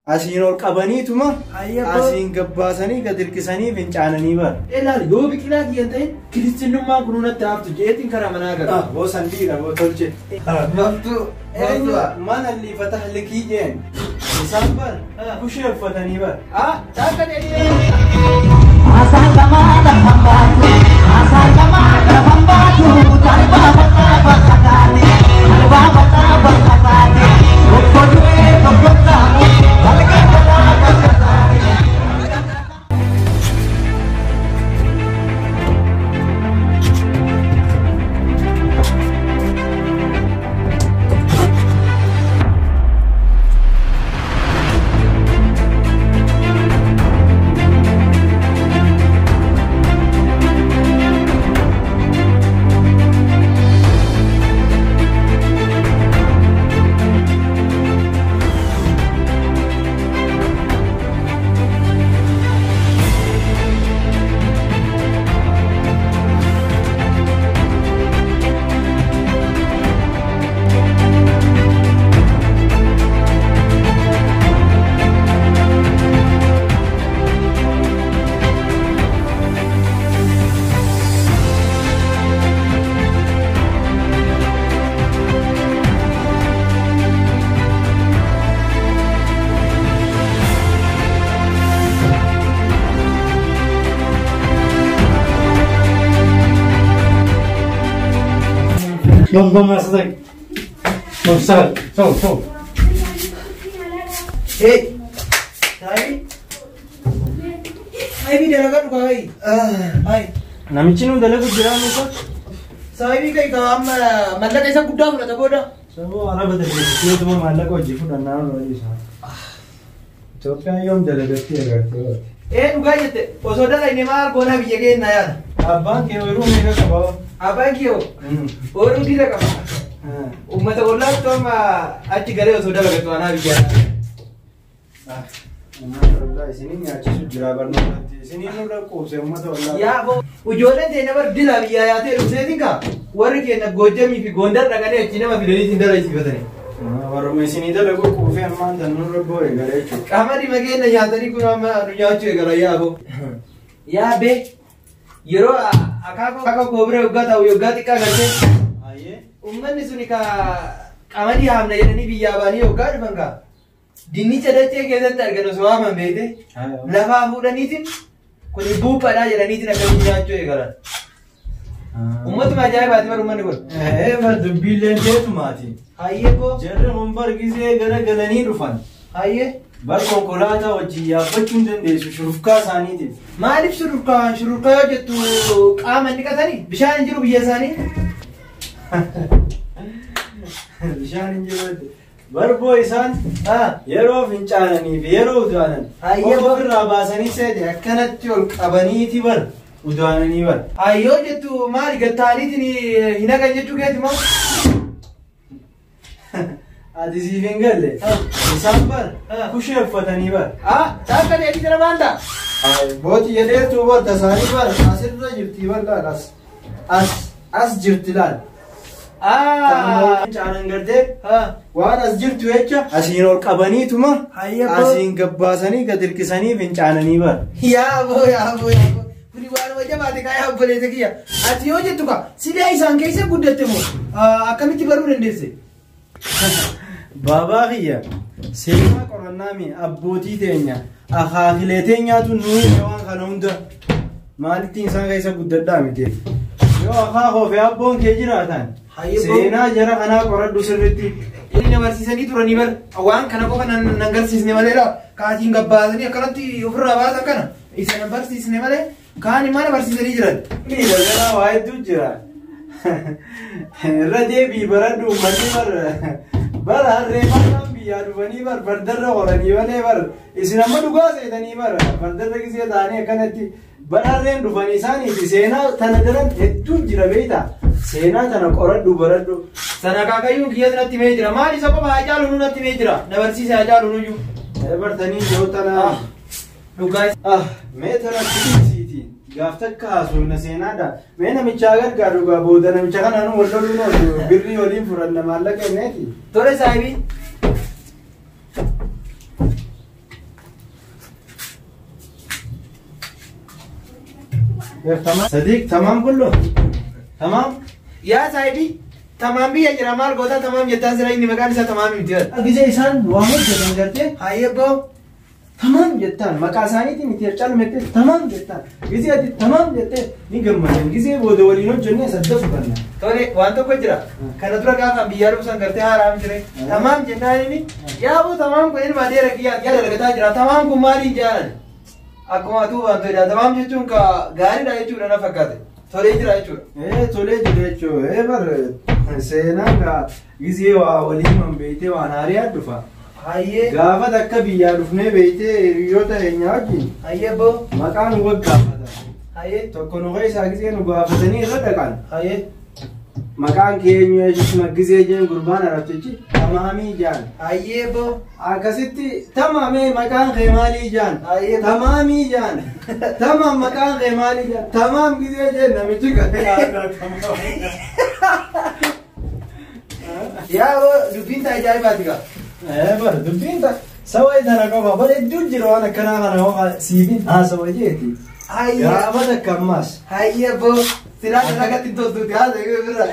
Asiin ol qabaniituma asiin gabbaasanii gad hirkisanii fincaananii bara. Ilaali yoo biqilaa kiyyan ta'in kiristinnummaan kun natti haftu jeetiin karaa manaa gara. Boo sandiidha boo tolche. Maftu mana liifata hallikii jeen isaan bara kushee uffatanii bara. Saakka dheedhee. Asal kamada hambaatu asal kamada hambaatu tanpa bakakani tanpa bakakani okkodue okkodamu balakala bakakani Bom masuk. Besar. So. Hey. Sahibi dalagan ko ay. Namichi nu dalagu jira muka. Sahibi kay ka mallaka isang guddaa fudhata booda. Saboo araba dalagu tuma maallaqa hojii fudhannaa roolii isaa. Itoophiyaan yoom dalagatti agartee? Dhugaa jette osoo dalagne maal goona biyya keenya yaada. Abbaan kee ooyiruu meeqa qaba? Abbaan kee ooyiruu dhiira qaba. Uummata ollaatti amma achi galee osoo dalagatu anaa biyyaa. Uummata ollaa isinii nyaachisu jira barnootatti. Isinii nurra quubse uummata ollaa. Yaa ijoolleen teenya bar dila biyyaa yaatee dhufseetiin kaa warri keenya Goojjamii fi Gondar dhaqanii achi nama fidaniitiin dalaysiifatanii. Warruma isinii dalagu quufee ammaan tan nurra boo'e galee jechuudha. Qamadii mageenya nyaatanii kun amma nu nyaachuu eegala yaaboo. Yaa bee yeroo akaakoo koobira yoggaa ta'u yoggaa xiqqaa galtee uummanni suni ka qamadii haamna jedhanii biyyaa baanii yoggaa dhufan kaa dinnicha dachee keessatti argan osoo waaman beekte lafaa fuudhaniitiin kun buuphaadhaa jedhaniitiin akkasii nyaachuu eegalan. Uummatuma ajaa'ibaati bar uummanni kun. Bar dubbiilleen teetumaati. Hayyee koo. Jarri humbar gisee gara galanii dhufan. Hayyee. Bar konkolaataa wajjin yaabbachuu hin dandeessu shurufkaa isaaniitiif. Maaliif shurufkaa yoo jettu qaama dhiqatanii bishaan hin jiru biyya isaanii? Bishaan hin jiru. Barboo isaan yeroo fincaananii fi yeroo udaanan ofirraa baasanii seete akkanatti ol qabaniiti bar udaananii bar. Hayyoo jettu maali gattaaniitiin hin hagan jechuu keeti moo? Ati siif hin galle. Isaan bar kushee uffatanii bar. Saakka dheedhii jala maal ta'a? Booti jedheetu bar tasaanii bar asirra jirti bar laal as jirti laal. Caanan gartee waan as jirtu jecha asiin ol qabaniituma asiin gabbaasanii gad hirkisanii fincaananii bar. Yaaboo. Kuni waanuma jabaate kaa obboleessa kiyya. Ati yoo jettu kaa sidaa isaan keessa guddatte moo akkamitti baruu dandeesse? Baabaa kiyya seenaa qorannaami abbootii teenya akaakilee teenyaatu nuyi waan kana hunda maalittiin isaan keessa guddadhaa miti. Yoo akaakoo fi abboon kee jiraatan seenaa jara kanaa qoradhu sirriitti. Inni barsiisanii turanii bar waan kana qofa nan agarsiisne maleedha. Kaatiin gabbaasanii akkanatti ofirraa baasan kana isa nan barsiisne malee kaan mana barsiisanii jiran. Miidha jalaa waa hedduu jira. Irra deebii baradhu uummanni bar harreeffannaan biyyaa dhufanii fardarra horanii malee isin amma dhugaa seetanii fardarra gisee ta'anii akkanatti bar harreen dhufanii isaaniiti seenaa tana daran hedduu jira beektaa seenaa tana qoradhu baradhu. Sana kaakayyuun kiyya natti mee jira maali isa qofa haa caalu natti mee jira na barsiise haa caalu nuyyuu. Bartanii yoo tana dhugaa mee tana siiti gaaf takka haasofna seenaadha mee namichaa gargaaru gaa booda namicha kanaan wal loluun birrii waliin furanna maallaqa inneeti. Tole saahibii. تمام صديق تمام كله تمام يا سايبي تمام بي يا مال غودا تمام جدا زرا اني مكان سا تمام متير اجي انسان واحد جدا करते هاي بو تمام جدا مكاساني تي متير चल مت تمام جدا اجي ادي تمام جدا निगमन اجي بودولينو جنة صدق करना तोरे वांतो को जरा kana dura ka kan biyar usan करते हैं आराम से तमाम जन्ना नहीं या वो तमाम को इन मादे रखिया क्या लगता जरा तमाम कुमारी जान akuma tu wanto ida tamaam jechuun ka gaarii dha jechuudha na fakkaate tolee jira jechuudha tolee jira jechuudha bar seenaa ka gizee waa waliin man beeytee waan haariyaa dhufa hayyee gaafa takka biyyaa dhufnee beeytee hiriyoota keenya wajjin hayyee boo maqaan waggaafata hayyee tokko nu keessaa gizee nu gaafatanii irra dhaqan hayyee maqaan keenya jechuun gizee jeen gurbaan arabtichi tamaamii jaan hayyee boo akkasitti tamaamee maqaan kee maalii jaan tamaamii jaan tamaam maqaan kee maalii jaan tamaam gizee jeen namichi gahee yaa boo dubbiin taa ajaa'ibaati gaa bar dubbiin taa sawa idana qofa bar hedduu jira waan akkanaa kana ho'a siifin haasawa jeeti gaafa takka ammaas hayyee boo silaa dalagatti toltuuti haasa'e birra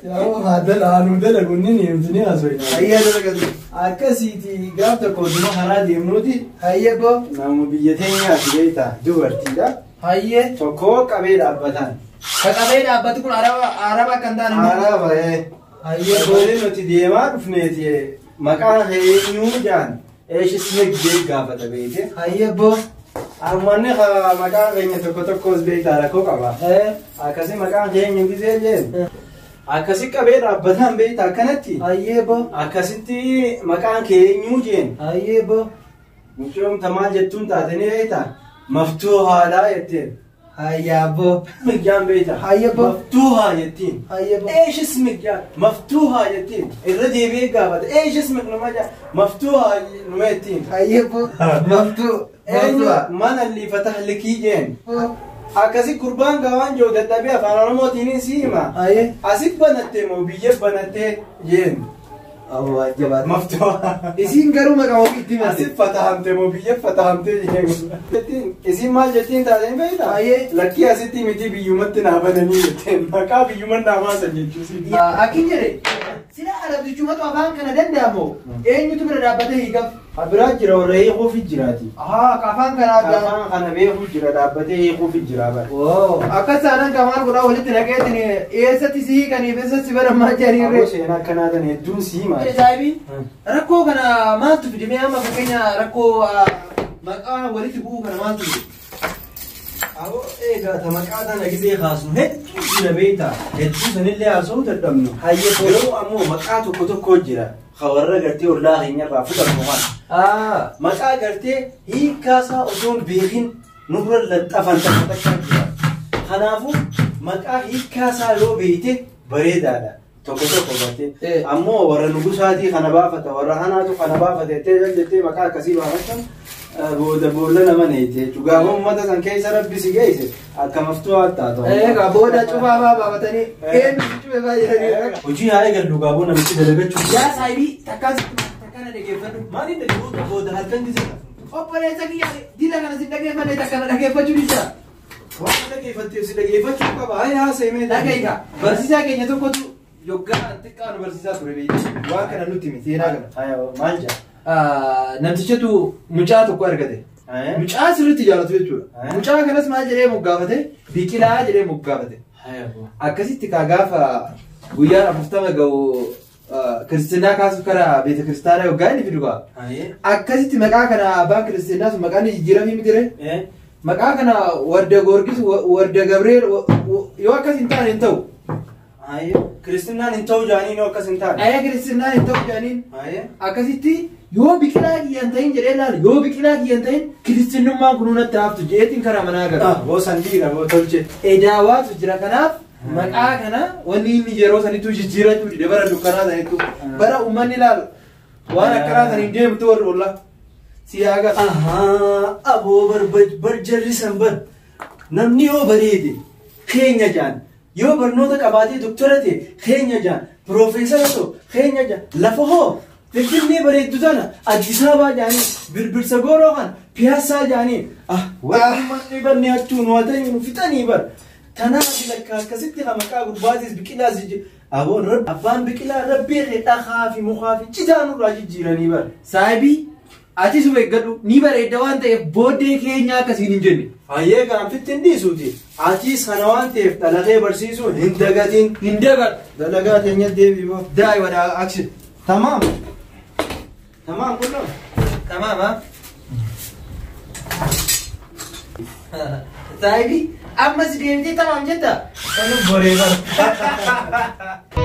yoo haadala haanuu dalagu inni himtini haasawina hayyee dalagatti akkasiiti gaaf tokko duma karaa deemnuuti hayyee boo namu biyya teenyaati beeyta dubartiidha hayyee tokko qabee dhaabbatan ka qabee dhaabbatu kun araba kan ta'an araba hayyee boolii nuti deemaa dhufneeti maqaan eenyuu jaan eeshisne gidee gaafata beeyte hayyee boo ammanni maqaan keenya tokko tokkos beeyta rakkoo qaba akkasi maqaan keenya gizee jeen akkasi qabee dhaabbatan beeyta akkanatti hayyee boo akkasitti maqaan keenyuu jeen hayyee boo mucoomta maal jettuun taatanii beeyta maftuuhaadhaa jetteen hayyaa boo migjaan beeyta hayyee boo maftuuhaa jettiin hayyee boo ايش اسمك يا مفتوحة يتين الردي بيك قابت ايش اسمك نماجا مفتوحة نميتين hayyee boo maftuu من اللي فتح لك جين akkasi gurbaan gawaan joo dadhabee afaan oromootiin siima hayyee asit banattee moo biyya banattee jeen awwaajabaat maftuuhaa isiin garuu maqaa ofii itti malte asit fatahamte moo biyya fatahamtee jeen isin maal jettiin taateen beeyta hayyee lakkii asitti miti biyyumatti naa bananii jetteen maqaa biyyumman naa maasan jechuusi akkin jedhe sila arabdichumatu afaan kana danda'amoo eenyutu bira dhaabbatee hiikaf biraa jira warra hiikuufi jiraati afaan kanaaf afaan kana beeku jira dhaabbatee hiikuufi jira bara akkas taanaan kamaan godhaa walitti naqeetin eessatti si hiikaniif eessatti si bara maa jedhanii Aboo seenaa akkanaatan hedduun siima saahibii rakkoo kana maaltu fidimee amma fakkeenya rakkoo maqaa walitti bu'uu kana maaltu fide aboo eegaa ta maqaa tana gisee kaasnu hedduu jira beeyta hedduu sanillee haasa'uu dadhabnu hayyee yeroo ammoo maqaa tokko tokko jira kawarra gartee ollaa keenyarraa fudhannu waan maqaa gartee hiikkaasaa osoon beekin nurra laxxafan takka takka jira kanaafuu maqaa hiikkaasaa yoo beeyte bareedaadha tokko tokko gartee ammoo warra nugusaatii kana baafata warra hanaatu kana baafate jettee maqaa akkasii baafatan boolla nama neeti jechuudha gaafa uummata san keessa rabbi si geesse akka maftuuhaa taatu. Egaa booda cufaa baafatanii eenyu cufee baay'atanii. Hojii haa eegallu gaaboo namichi dalagachuuf. Yaa saayibii takkana dhageeffadhu. Maaliin dhaggeeffatu booda halkan gisee obboleessa kiyya dila kana si dhageeffanne takkana dhageeffachuu dhiisa. waan dhaggeeffatteef si dhaggeeffachuu qaba haa haaseemee Dhaggeeffa barsiisaa keenya tokkotu yoggaa xiqqaa nu barsiisaa ture beeyi waan kana nutti himi seenaa kana. maal jedha. Namtichatu mucaa tokko argate. Mucaa sirriitti jaalatu jechuudha. Mucaa kanas maal jedhee moggaafate biqilaa jedhee moggaafate. Akkasitti gaafa guyyaa 40 ga'u Kiristiinaa kaasuuf karaa beeta kiristaanaa yoggaa inni fidu gaa. Akkasitti maqaa kana abbaan kiristiinaa sun maqaan jijjiiramii miti ree. Maqaa kana warda Goorgis warda Gabreel yoo akkas hin taane hin ta'u. Kiristiinaan hin ta'u jaaniin yoo akkas hin taane. Kiristiinaan hin ta'u jaaniin. Akkasitti yoo biqilaa kiyyan ta'in jedhee laala yoo biqilaa kiyyan ta'in kiristiinummaan kun natti haftu jeetiin karaa manaa gara. Boosan dhiira boo tolche. Edaawaatu jira kanaaf maqaa kana wanni inni yeroo sanittuu jijjiirachuu dide bara dukkanaa sanittuu bara uummanni ilaalu waan akkanaa san hin deemtu warri ollaa. Siyaaga. Aboo barjarri sanbar namni yoo bareede keenya jaan yoo barnoota qabaatee doktora ta'e keenya jaan piroofeesara ta'u keenya jaan lafa hoo Finfinnee bareeddu tana Addis Ababaa jaanii birbirsa gooroo kan piyaasaa jaanii wanni barni achuun waatanii nu fixanii bar. Kanaaf lakka akkasitti maqaa gubbaatis biqilaas aboon abbaan biqilaa rabbii dhahaa fi mukaa fi citaa nurraa jijjiiranii bar. Saahibii ati suma eeggadhu ni bareedda waan ta'eef booddee keenya akkasiin hin jenne. Hayyee kan fittiin dhiisuuti. Atiis kana waan ta'eef dhalatee barsiisuun hin dagatiin. Hin dagadhu. Dalagaa teenya deebii boo. Daa'ii wadaa action. Tamaam. Tamaam kunnoo. Tamaam haa. Saahibii ammas deemtee tamaam jetta. Kan boree bar.